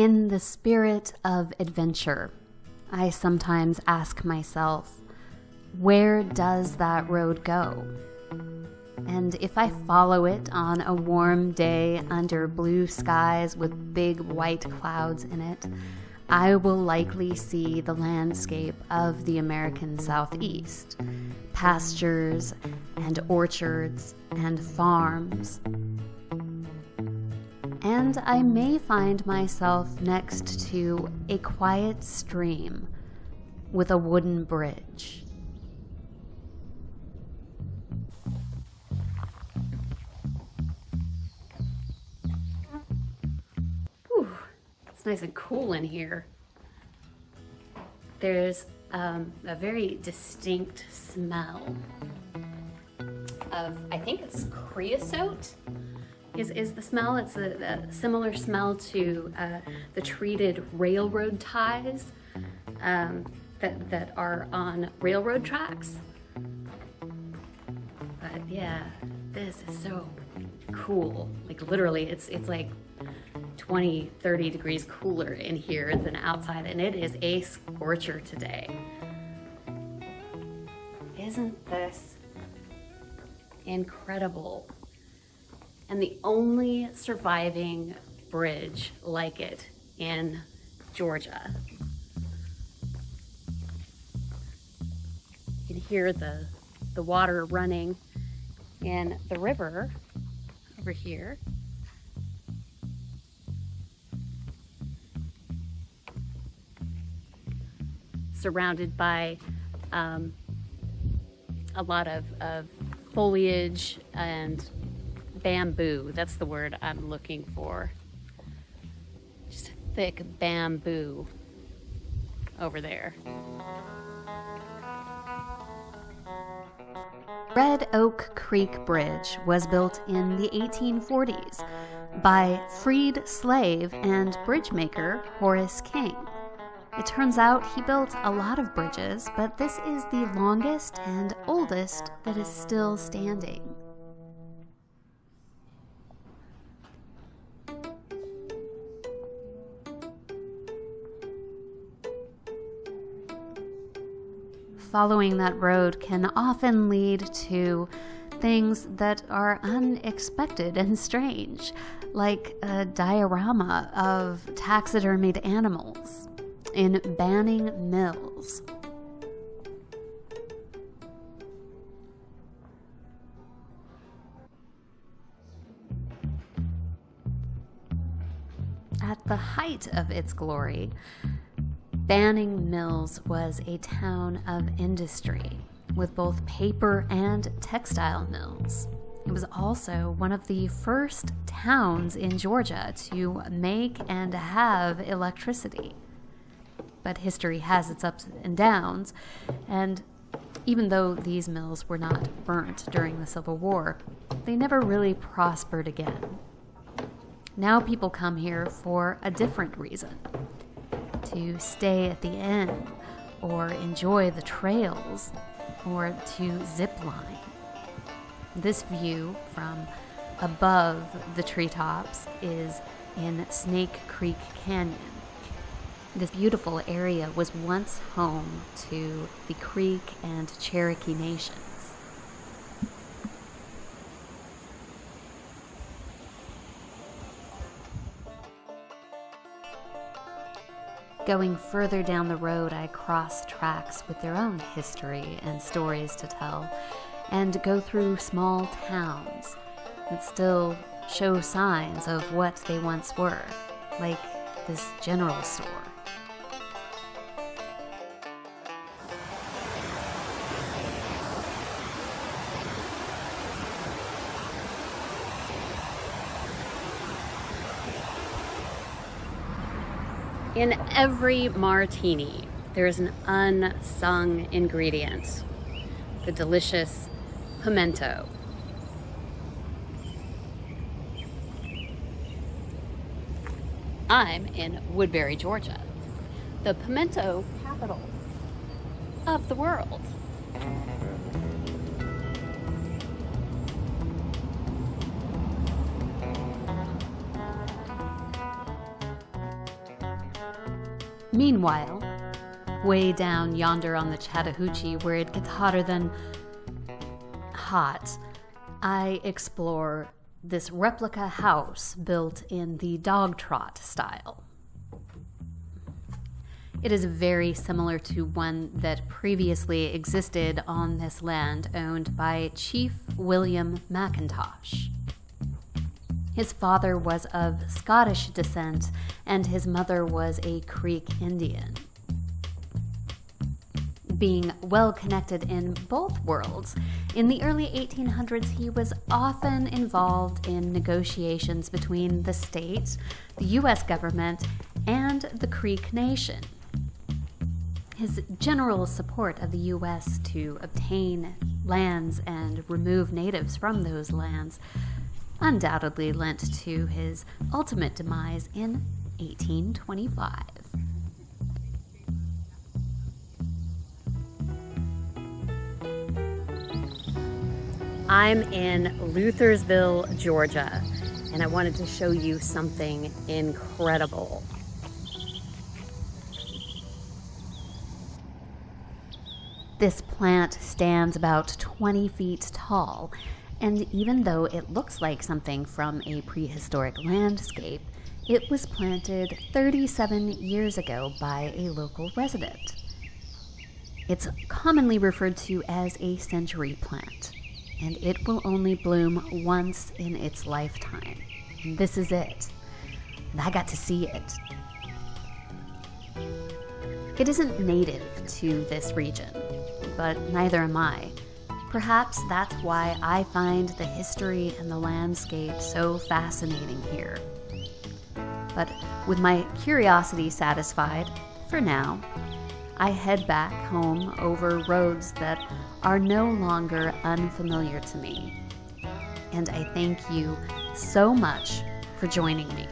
In the spirit of adventure, I sometimes ask myself, where does that road go? And if I follow it on a warm day under blue skies with big white clouds in it, I will likely see the landscape of the American Southeast, pastures and orchards and farms. And I may find myself next to a quiet stream with a wooden bridge. Whew, it's nice and cool in here. There's a very distinct smell of, I think it's creosote. Is the smell. It's a similar smell to the treated railroad ties that are on railroad tracks. But yeah, this is so cool. Like literally, it's like 20, 30 degrees cooler in here than outside, and it is a scorcher today. Isn't this incredible? And the only surviving bridge like it in Georgia. You can hear the water running in the river over here. Surrounded by a lot of foliage and bamboo. That's the word I'm looking for. Just thick bamboo over there. Red Oak Creek Bridge was built in the 1840s by freed slave and bridge maker Horace King. It turns out he built a lot of bridges, but this is the longest and oldest that is still standing. Following that road can often lead to things that are unexpected and strange, like a diorama of taxidermied animals in Banning Mills. At the height of its glory, Banning Mills was a town of industry with both paper and textile mills. It was also one of the first towns in Georgia to make and have electricity. But history has its ups and downs, and even though these mills were not burnt during the Civil War, they never really prospered again. Now people come here for a different reason. To stay at the inn, or enjoy the trails, or to zip line. This view from above the treetops is in Snake Creek Canyon. This beautiful area was once home to the Creek and Cherokee nations. Going further down the road, I cross tracks with their own history and stories to tell, and go through small towns that still show signs of what they once were, like this general store. In every martini, there's an unsung ingredient, the delicious pimento. I'm in Woodbury, Georgia, the pimento capital of the world. Meanwhile, way down yonder on the Chattahoochee, where it gets hotter than hot, I explore this replica house built in the dog trot style. It is very similar to one that previously existed on this land owned by Chief William McIntosh. His father was of Scottish descent and his mother was a Creek Indian. Being well connected in both worlds, in the early 1800s he was often involved in negotiations between the state, the U.S. government, and the Creek Nation. His general support of the U.S. to obtain lands and remove natives from those lands undoubtedly lent to his ultimate demise in 1825. I'm in Luthersville, Georgia, and I wanted to show you something incredible. This plant stands about 20 feet tall, and even though it looks like something from a prehistoric landscape, it was planted 37 years ago by a local resident. It's commonly referred to as a century plant, and it will only bloom once in its lifetime. And this is it. And I got to see it. It isn't native to this region, but neither am I. Perhaps that's why I find the history and the landscape so fascinating here. But with my curiosity satisfied, for now, I head back home over roads that are no longer unfamiliar to me. And I thank you so much for joining me.